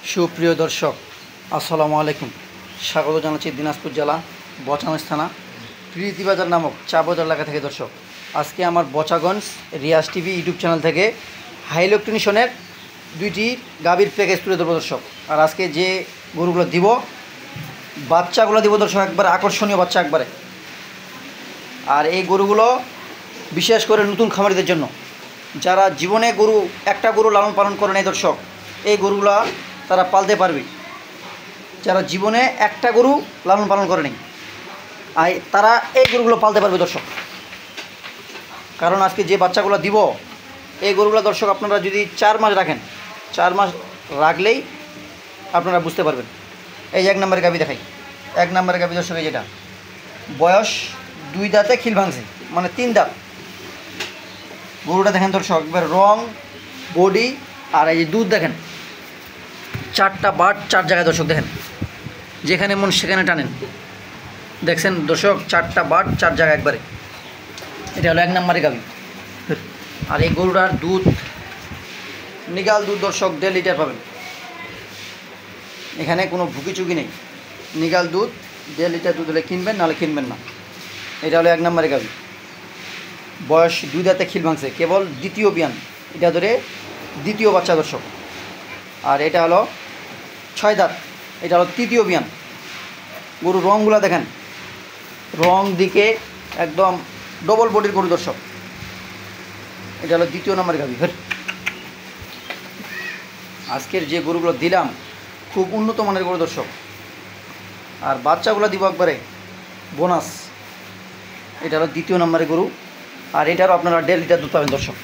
সুপ্রিয় দর্শক, আসসালামু আলাইকুম। স্বাগত জানাচ্ছি দিনাজপুর জেলা বচাগঞ্জ থানা প্রীতিবাজার নামক চা বাজার এলাকা থেকে। দর্শক, আজকে আমার Bochaganj Riyaz TV YouTube channel থেকে হাই ইলেকট্রনিশনের দুইটি গাভীর প্যাকেজ তুলে ধরবো দর্শক। আর আজকে যে গরুগুলো দিব, বাচ্চাগুলো দিব দর্শক, একবারে আকর্ষণীয় বাচ্চা একবারে। আর এই গরুগুলো বিশেষ করে নতুন খামারিদের জন্য, যারা জীবনে একটা গরু লালন পালন করে নেই দর্শক, এই গরুগুলা তারা পালতে পারবে। যারা জীবনে একটা গরু লালন পালন করে নেই, আর তারা এই গরুগুলো পালতে পারবে দর্শক। কারণ আজকে যে বাচ্চাগুলো দিব, এই গরুগুলো দর্শক আপনারা যদি 4 মাস রাখেন, 4 মাস রাখলেই আপনারা বুঝতে পারবেন। এই যে 1 নম্বরের গাভী দেখাই, 1 নম্বরের গাভী দর্শক, এই যেটা বয়স 2 দাঁতে খিল ভাঙছে, মানে 3 দাঁত। গরুটা দেখেন দর্শক, একবার রং, বডি, আর এই যে দুধ দেখেন, 4টা বাট 4 জায়গায় দর্শক দেখেন, যেখানে মন সেখানে টানেন। দেখছেন দর্শক, 4টা বাট 4 জায়গায় একবারে। এটা হলো 1 নম্বরের গাভী। আর এই গরুটার দুধ, নিগাল দুধ দর্শক 1.5 লিটার পাবেন। এখানে কোনো ভুকিচুকি নেই, নিগাল দুধ 1.5 লিটার দুধ হলে কিনবেন, নাহলে কিনবেন না। এটা হলো 1 নম্বরের গাভী, বয়স 2 দাঁতে খিল ভাঙছে, কেবল দ্বিতীয় বিয়ান, এটা ধরে দ্বিতীয় বাচ্চা দর্শক। আর এটা হলো 6 দাঁত, এটা হলো তৃতীয় বিয়ান। গরুর রঙগুলো দেখেন, রং দিকে একদম ডবল বডির গরু দর্শক। এটা হলো 2 নম্বরের গাভী। আজকের যে গরুগুলো দিলাম খুব উন্নত মানের গরু দর্শক। আর বাচ্চাগুলো দিব একবারে বোনাস। এটা হলো 2 নম্বরের গরু। আর এটারও আপনারা 1.5 লিটার দুধ পাবেন দর্শক,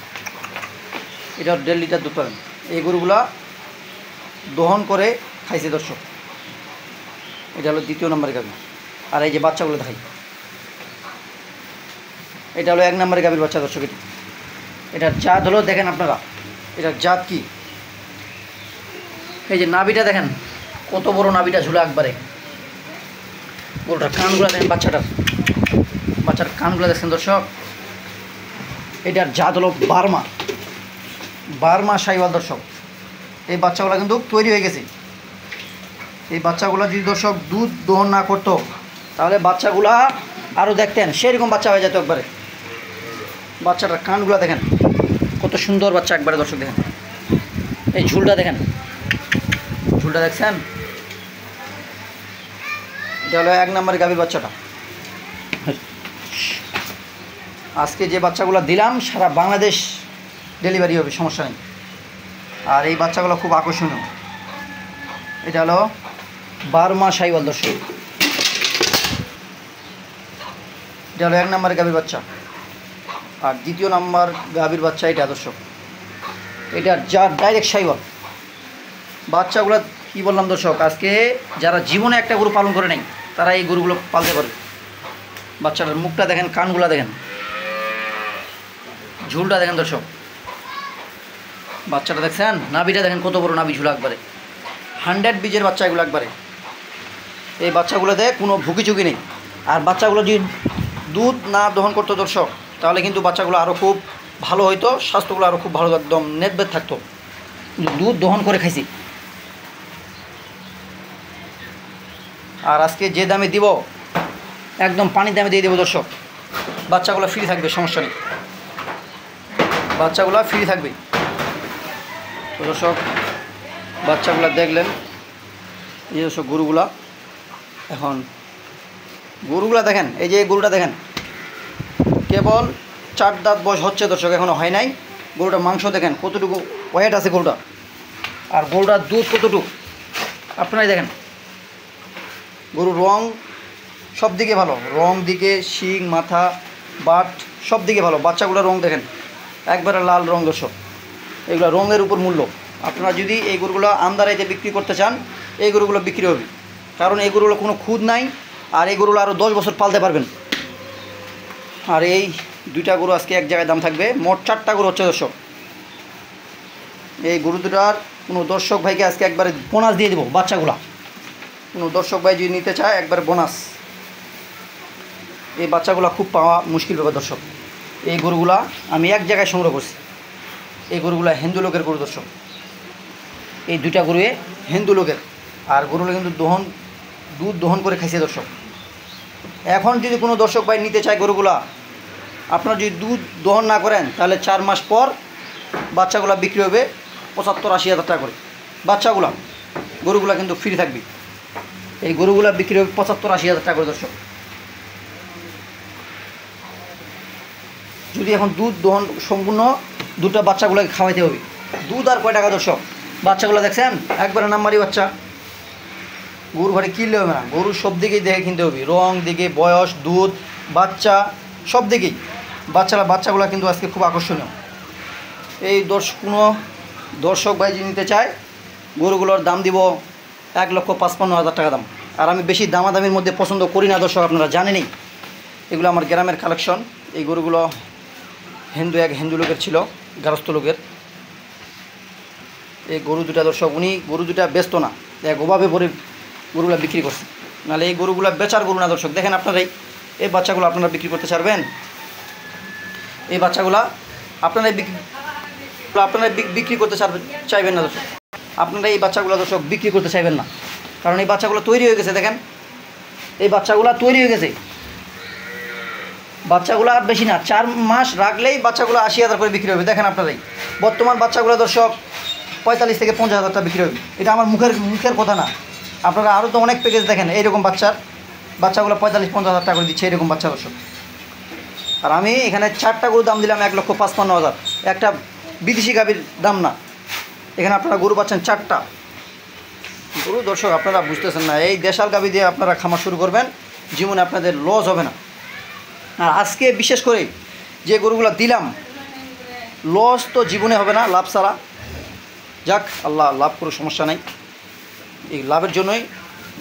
এটার 1.5 লিটার দুধ পাবেন। এই গরুগুলা দহন করে খাইছে দর্শক। এটা হলো 2 নম্বরের গাভী। আর এই যে বাচ্চাগুলো দেখাই, এটা হলো 1 নম্বরের গাভীর বাচ্চা দর্শক। এটার জাত হলো, দেখেন আপনারা এটার জাত কি। এই যে নাভিটা দেখেন, কত বড় নাভিটা ঝুলা একবারে। গরুটার কানগুলো দেখেন, বাচ্চার কানগুলো দেখছেন দর্শক। এটার জাত হলো বার্মা শাহিওয়াল দর্শক। এই বাচ্চাগুলো কিন্তু তৈরি হয়ে গেছে। এই বাচ্চাগুলো যদি দর্শক দুধ দহন না করতো, তাহলে বাচ্চাগুলা আরও দেখতেন সেরকম বাচ্চা হয়ে যেত একবারে। বাচ্চাটার কানগুলো দেখেন, কত সুন্দর বাচ্চা একবারে দর্শক। দেখেন এই ঝুলটা দেখেন, ঝুলটা দেখছেন। এটা হলো 1 নম্বরের গাভীর বাচ্চাটা। আজকে যে বাচ্চাগুলো দিলাম সারা বাংলাদেশ ডেলিভারি হবে, সমস্যা নেই। আর এই বাচ্চাগুলো খুব আকর্ষণীয়। এটা হলো বার্মা শাহিওয়াল দর্শক। এটা হলো 1 নম্বরের গাভীর বাচ্চা। আর 2 নম্বর গাভীর বাচ্চা এটা দর্শক। এটা ডাইরেক্ট শাহিওয়াল। বাচ্চাগুলো কী বললাম দর্শক, আজকে যারা জীবনে একটা গরু পালন করে নাই, তারা এই গরুগুলো পালতে পারে। বাচ্চাটার মুখটা দেখেন, কানগুলো দেখেন, ঝুলটা দেখেন দর্শক। বাচ্চাটা দেখছেন, নাভিটা দেখেন কত বড় নাভি ঝুলা একবারে। 100 বীজের বাচ্চা এগুলো একবারে। এই বাচ্চাগুলোতে কোনো ভুকিচুকি নেই। আর বাচ্চাগুলো যদি দুধ না দহন করতো দর্শক, তাহলে কিন্তু বাচ্চাগুলো আরও খুব ভালো হইতো, স্বাস্থ্যগুলো আরও খুব ভালো, একদম নেটবেদ থাকতো। দুধ দহন করে খাইছি। আর আজকে যে দামে দিব, একদম পানি দামে দিয়ে দেবো দর্শক। বাচ্চাগুলো ফ্রি থাকবে, সমস্যা নেই, বাচ্চাগুলো ফ্রি থাকবে। তো দর্শক, বাচ্চাগুলো দেখলেন, এই দর্শক গরুগুলা। এখন গরুগুলা দেখেন, এই যে গরুটা দেখেন, কেবল 4 দাঁত বয়স হচ্ছে দর্শক, এখনও হয় নাই। গরুটার মাংস দেখেন কতটুকু ওয়েট আছে গরুটা, আর গরুটার দুধ কতটুকু আপনারাই দেখেন। গরুর রং সব দিকে ভালো, রং দিকে, শিং, মাথা, বাট সব দিকে ভালো। বাচ্চাগুলোর রং দেখেন, একবারে লাল রং দর্শক। এগুলো রঙের উপর মূল্য। আপনারা যদি এই গরুগুলো আমদারাইতে বিক্রি করতে চান, এই গরুগুলো বিক্রি হবে। কারণ এই গরুগুলো কোনো খুদ নাই, আর এই গরুগুলো আরও 10 বছর পালতে পারবেন। আর এই 2টা গরু আজকে এক জায়গায় দাম থাকবে, মোট 4টা গরু হচ্ছে দর্শক। এই গরু দুটার কোনো দর্শক ভাইকে আজকে একবারে বোনাস দিয়ে দেবো। বাচ্চাগুলা কোনো দর্শক ভাই যদি নিতে চায়, একবারে বোনাস। এই বাচ্চাগুলো খুব পাওয়া মুশকিল ব্যাপার দর্শক। এই গরুগুলা আমি এক জায়গায় সংগ্রহ করছি। এই গরুগুলা হিন্দু লোকের গরু দর্শক। এই দুইটা গরু হিন্দু লোকের, আর গরুগুলো কিন্তু দুধ দহন করে খাইছে দর্শক। এখন যদি কোনো দর্শক ভাই নিতে চায় গরুগুলা, আপনারা যদি দুধ দহন না করেন তাহলে 4 মাস পর বাচ্চাগুলো বিক্রি হবে 75-80 হাজার টাকা করে। গরুগুলা কিন্তু ফ্রি থাকবে। এই গরুগুলা বিক্রি হবে 75-80 হাজার টাকা করে দর্শক। যদি এখন দুধ দহন সম্পূর্ণ দুধটা বাচ্চাগুলোকে খাওয়াইতে হবে। দুধ আর কয় টাকা দর্শক? বাচ্চাগুলো দেখছেন একবারে নাম্বারি বাচ্চা। গরু ঘরে কিনলে হবে না, গরুর সব দিকেই দেখে কিনতে হবে, রং দিকে, বয়স, দুধ, বাচ্চা সব দিকেই। বাচ্চাগুলো কিন্তু আজকে খুব আকর্ষণীয়। এই কোনো দর্শক ভাই যদি নিতে চায়, গরুগুলোর দাম দিব 1,55,000 টাকা দাম। আর আমি বেশি দামাদামির মধ্যে পছন্দ করি না দর্শক, আপনারা জানেনই। এগুলো আমার গ্রামের কালেকশন। এই গরুগুলো হিন্দু লোকের ছিল, গারস্থ লোকের। এই গরু দুটা দর্শক, উনি গরু দুটা ব্যস্ত না, এক অভাবে পরে গরুগুলো বিক্রি করছে, নাহলে এই গরুগুলো বেচার গরু না দর্শক। দেখেন আপনারাই এই বাচ্চাগুলো আপনারা বিক্রি করতে চাইবেন, এই বাচ্চাগুলো আপনারা বিক্রি করতে চাইবেন না দর্শক। আপনারা এই বাচ্চাগুলো দর্শক বিক্রি করতে চাইবেন না, কারণ এই বাচ্চাগুলো তৈরি হয়ে গেছে। দেখেন এই বাচ্চাগুলো তৈরি হয়ে গেছে। বাচ্চাগুলো আর বেশি না, 4 মাস রাখলেই বাচ্চাগুলো 80,000 করে বিক্রি হবে। দেখেন আপনারাই বর্তমান বাচ্চাগুলো দর্শক 45 থেকে 50,000 টাকা বিক্রি হবে। এটা আমার মুখের কথা না, আপনারা আরও তো অনেক প্যাকেজ দেখেন এইরকম বাচ্চাগুলো 45-50,000 টাকা করে দিচ্ছে এরকম বাচ্চা দর্শক। আর আমি এখানে 4টা গরু দাম দিলাম 1,55,000। একটা বিদেশি গাভীর দাম না, এখানে আপনারা গরু পাচ্ছেন 4টা গরু দর্শক। আপনারা বুঝতেছেন না, এই দেশাল গাভী দিয়ে আপনারা খামার শুরু করবেন, জীবনে আপনাদের লস হবে না। আর আজকে বিশেষ করে যে গরুগুলো দিলাম, লস তো জীবনে হবে না, লাভ ছাড়া। যাক, আল্লাহ লাভ করে সমস্যা নাই। এই লাভের জন্যই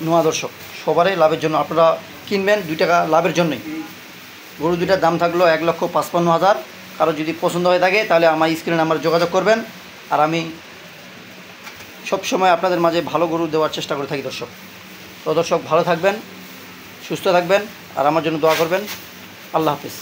নোয়া দর্শক, সবারই লাভের জন্য আপনারা কিনবেন, 2 টাকা লাভের জন্যই। গরু দুটার দাম থাকলো 1,55,000। কারো যদি পছন্দ হয়ে থাকে তাহলে আমার স্ক্রিনে নাম্বারে যোগাযোগ করবেন। আর আমি সবসময় আপনাদের মাঝে ভালো গরু দেওয়ার চেষ্টা করে থাকি দর্শক। তো দর্শক ভালো থাকবেন, সুস্থ থাকবেন, আর আমার জন্য দোয়া করবেন। আল্লাহ হাফিজ।